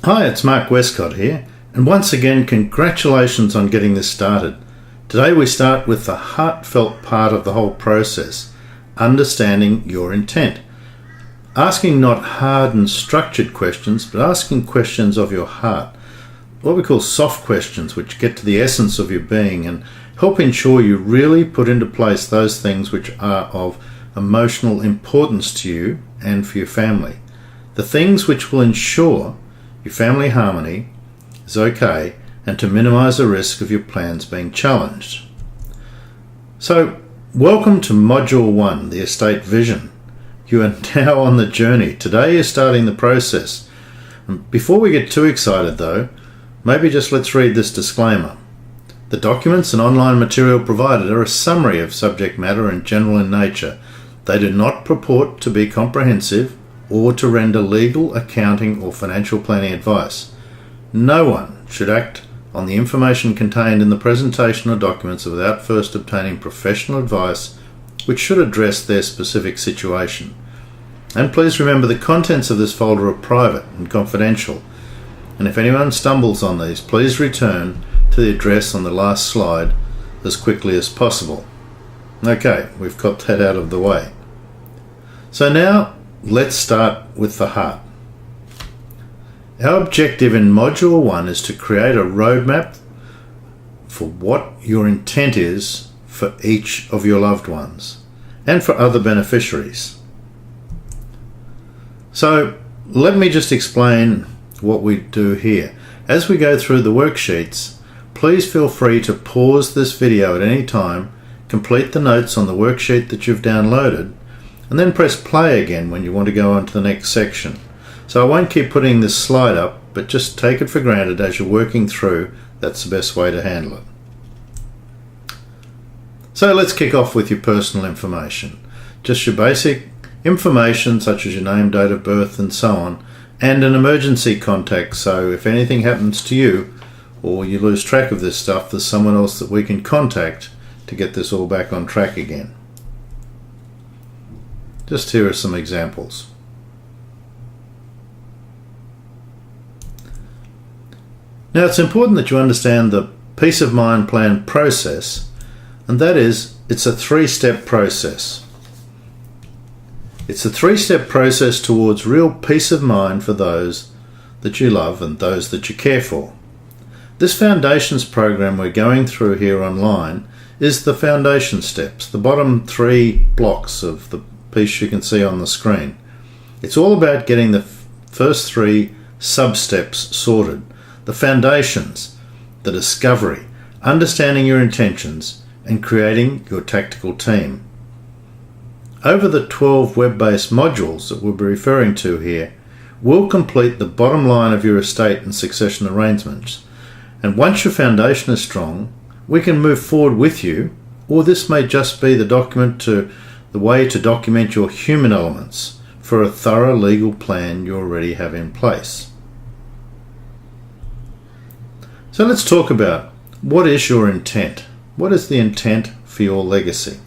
Hi, it's Mark Westcott here, and once again congratulations on getting this started. Today we start with the heartfelt part of the whole process, understanding your intent. Asking not hard and structured questions, but asking questions of your heart, what we call soft questions, which get to the essence of your being and help ensure you really put into place those things which are of emotional importance to you and for your family. The things which will ensure your family harmony is okay and to minimize the risk of your plans being challenged. So, welcome to Module 1, the Estate Vision. You are now on the journey. Today is starting the process. Before we get too excited though, maybe just let's read this disclaimer. The documents and online material provided are a summary of subject matter and general in nature. They do not purport to be comprehensive or to render legal, accounting or financial planning advice. No one should act on the information contained in the presentation or documents without first obtaining professional advice which should address their specific situation. And please remember the contents of this folder are private and confidential, and if anyone stumbles on these, please return to the address on the last slide as quickly as possible. Okay, we've got that out of the way. So now let's start with the heart. Our objective in Module 1 is to create a roadmap for what your intent is for each of your loved ones and for other beneficiaries. So let me just explain what we do here. As we go through the worksheets, please feel free to pause this video at any time, complete the notes on the worksheet that you've downloaded, and then press play again when you want to go on to the next section. So I won't keep putting this slide up, but just take it for granted as you're working through. That's the best way to handle it. So let's kick off with your personal information. Just your basic information such as your name, date of birth and so on, and an emergency contact, so if anything happens to you or you lose track of this stuff, there's someone else that we can contact to get this all back on track again. Just here are some examples. Now it's important that you understand the peace of mind plan process, and that is, it's a three-step process. It's a three-step process towards real peace of mind for those that you love and those that you care for. This foundations program we're going through here online is the foundation steps, the bottom three blocks of the piece you can see on the screen. It's all about getting the first three sub-steps sorted. The foundations, the discovery, understanding your intentions, and creating your tactical team. Over the 12 web-based modules that we'll be referring to here, we'll complete the bottom line of your estate and succession arrangements. And once your foundation is strong, we can move forward with you, or this may just be the way to document your human elements for a thorough legal plan you already have in place. So let's talk about what is your intent? What is the intent for your legacy?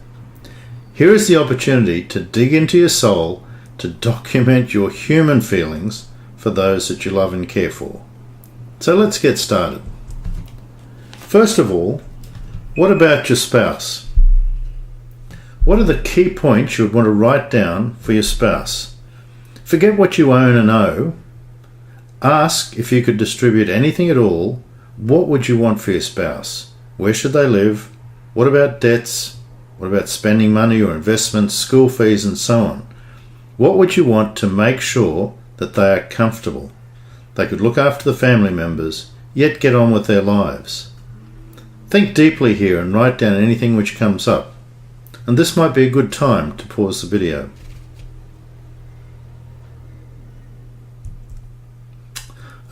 Here is the opportunity to dig into your soul to document your human feelings for those that you love and care for. So let's get started. First of all, what about your spouse? What are the key points you would want to write down for your spouse? Forget what you own and owe. Ask if you could distribute anything at all. What would you want for your spouse? Where should they live? What about debts? What about spending money or investments, school fees and so on? What would you want to make sure that they are comfortable? They could look after the family members, yet get on with their lives. Think deeply here and write down anything which comes up. And this might be a good time to pause the video.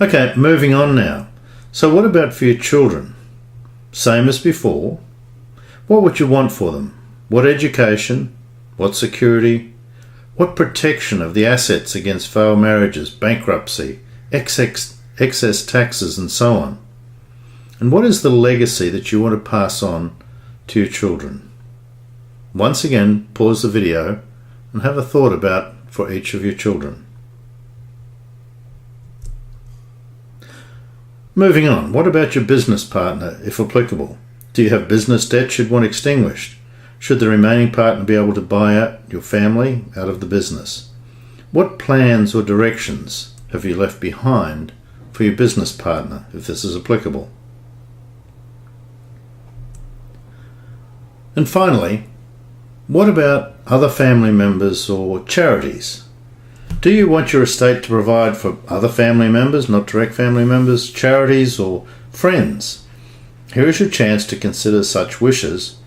Okay, moving on now. So what about for your children? Same as before. What would you want for them? What education? What security? What protection of the assets against failed marriages, bankruptcy, excess taxes and so on? And what is the legacy that you want to pass on to your children? Once again, pause the video and have a thought about for each of your children. Moving on, what about your business partner, if applicable? Do you have business debt you'd want extinguished? Should the remaining partner be able to buy out your family out of the business? What plans or directions have you left behind for your business partner, if this is applicable? And finally, what about other family members or charities? Do you want your estate to provide for other family members, not direct family members, charities or friends? Here is your chance to consider such wishes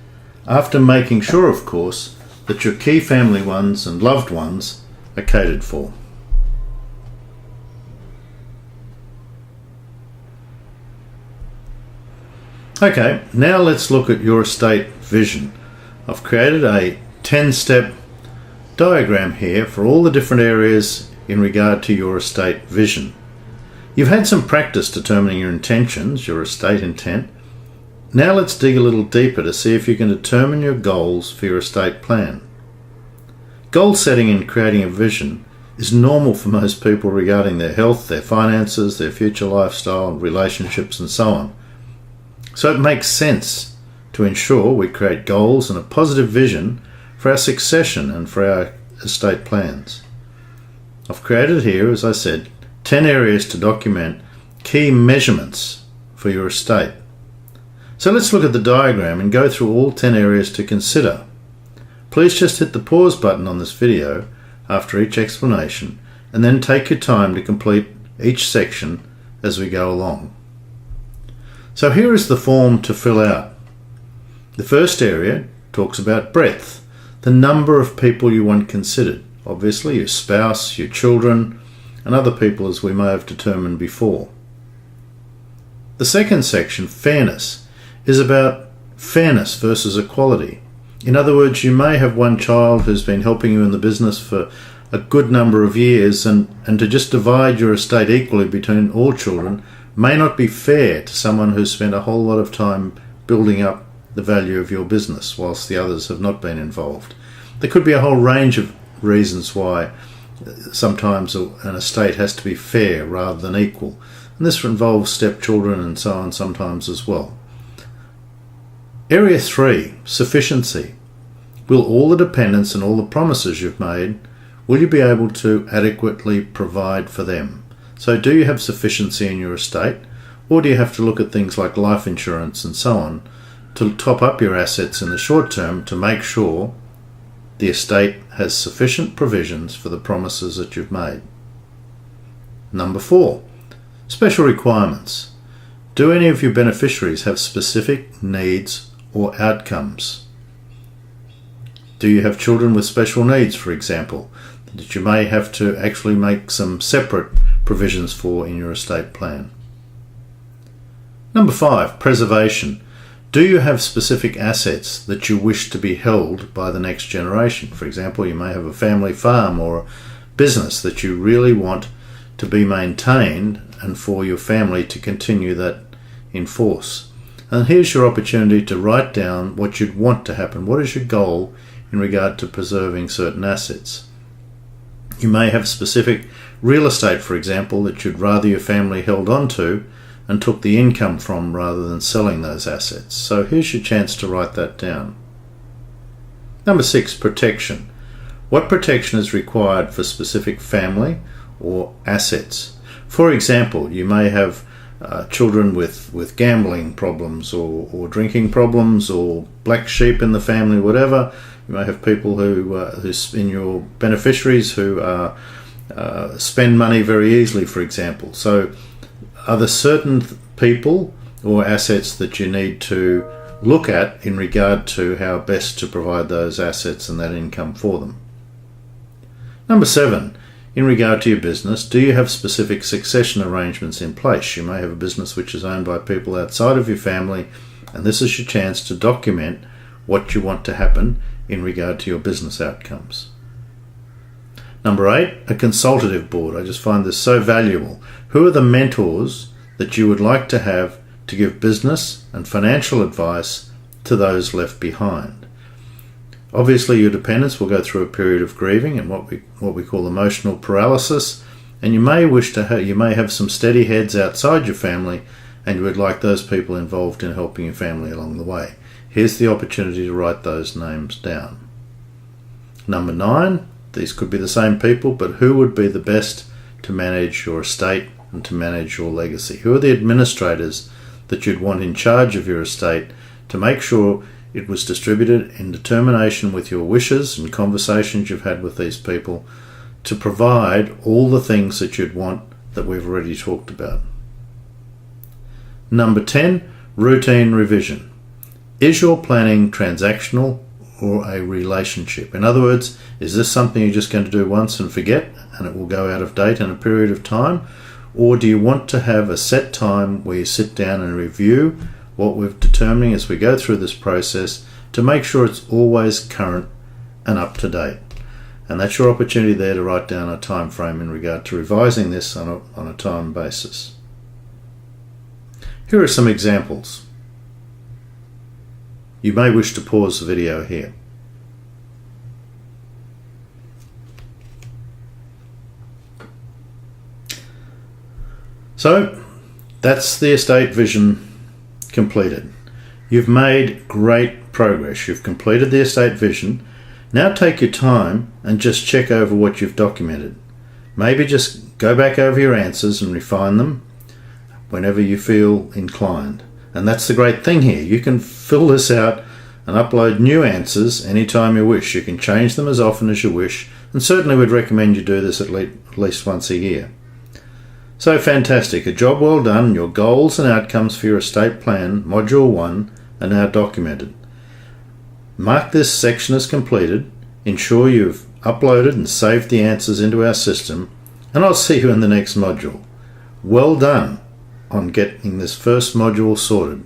after making sure, of course, that your key family ones and loved ones are catered for. Okay, now let's look at your estate vision. I've created a 10-step diagram here for all the different areas in regard to your estate vision. You've had some practice determining your intentions, your estate intent. Now let's dig a little deeper to see if you can determine your goals for your estate plan. Goal setting and creating a vision is normal for most people regarding their health, their finances, their future lifestyle, relationships and so on. So it makes sense to ensure we create goals and a positive vision for our succession and for our estate plans. I've created here, as I said, 10 areas to document key measurements for your estate. So let's look at the diagram and go through all 10 areas to consider. Please just hit the pause button on this video after each explanation and then take your time to complete each section as we go along. So here is the form to fill out. The first area talks about breadth, the number of people you want considered. Obviously your spouse, your children, and other people as we may have determined before. The second section, fairness, is about fairness versus equality. In other words, you may have one child who's been helping you in the business for a good number of years, and to just divide your estate equally between all children may not be fair to someone who's spent a whole lot of time building up the value of your business whilst the others have not been involved. There could be a whole range of reasons why sometimes an estate has to be fair rather than equal, and this involves stepchildren and so on sometimes as well. Area 3, sufficiency. Will all the dependents and all the promises you've made, will you be able to adequately provide for them? So do you have sufficiency in your estate, or do you have to look at things like life insurance and so on to top up your assets in the short term to make sure the estate has sufficient provisions for the promises that you've made? Number 4, special requirements. Do any of your beneficiaries have specific needs or outcomes? Do you have children with special needs, for example, that you may have to actually make some separate provisions for in your estate plan? Number 5, preservation. Do you have specific assets that you wish to be held by the next generation? For example, you may have a family farm or a business that you really want to be maintained and for your family to continue that in force. And here's your opportunity to write down what you'd want to happen. What is your goal in regard to preserving certain assets? You may have specific real estate, for example, that you'd rather your family held on to and took the income from rather than selling those assets. So here's your chance to write that down. Number 6, protection. What protection is required for specific family or assets? For example, you may have children with gambling problems or drinking problems or black sheep in the family, whatever. You may have people who in your beneficiaries who spend money very easily, for example. So are there certain people or assets that you need to look at in regard to how best to provide those assets and that income for them? Number 7, in regard to your business, do you have specific succession arrangements in place? You may have a business which is owned by people outside of your family, and this is your chance to document what you want to happen in regard to your business outcomes. Number 8, a consultative board. I just find this so valuable. Who are the mentors that you would like to have to give business and financial advice to those left behind? Obviously, your dependents will go through a period of grieving and what we call emotional paralysis, And you may have some steady heads outside your family, and you would like those people involved in helping your family along the way. Here's the opportunity to write those names down. Number 9, these could be the same people, but who would be the best to manage your estate and to manage your legacy? Who are the administrators that you'd want in charge of your estate to make sure it was distributed in determination with your wishes and conversations you've had with these people to provide all the things that you'd want that we've already talked about? Number 10, routine revision. Is your planning transactional or a relationship? In other words, is this something you're just going to do once and forget and it will go out of date in a period of time? Or do you want to have a set time where you sit down and review what we're determining as we go through this process to make sure it's always current and up to date? And that's your opportunity there to write down a time frame in regard to revising this on a time basis. Here are some examples. You may wish to pause the video here. So, that's the estate vision completed. You've made great progress. You've completed the estate vision. Now take your time and just check over what you've documented. Maybe just go back over your answers and refine them whenever you feel inclined. And that's the great thing here. You can fill this out and upload new answers anytime you wish. You can change them as often as you wish, and certainly would recommend you do this at least once a year. So fantastic, a job well done. Your goals and outcomes for your estate plan, Module 1, are now documented. Mark this section as completed, ensure you've uploaded and saved the answers into our system, and I'll see you in the next module. Well done on getting this first module sorted.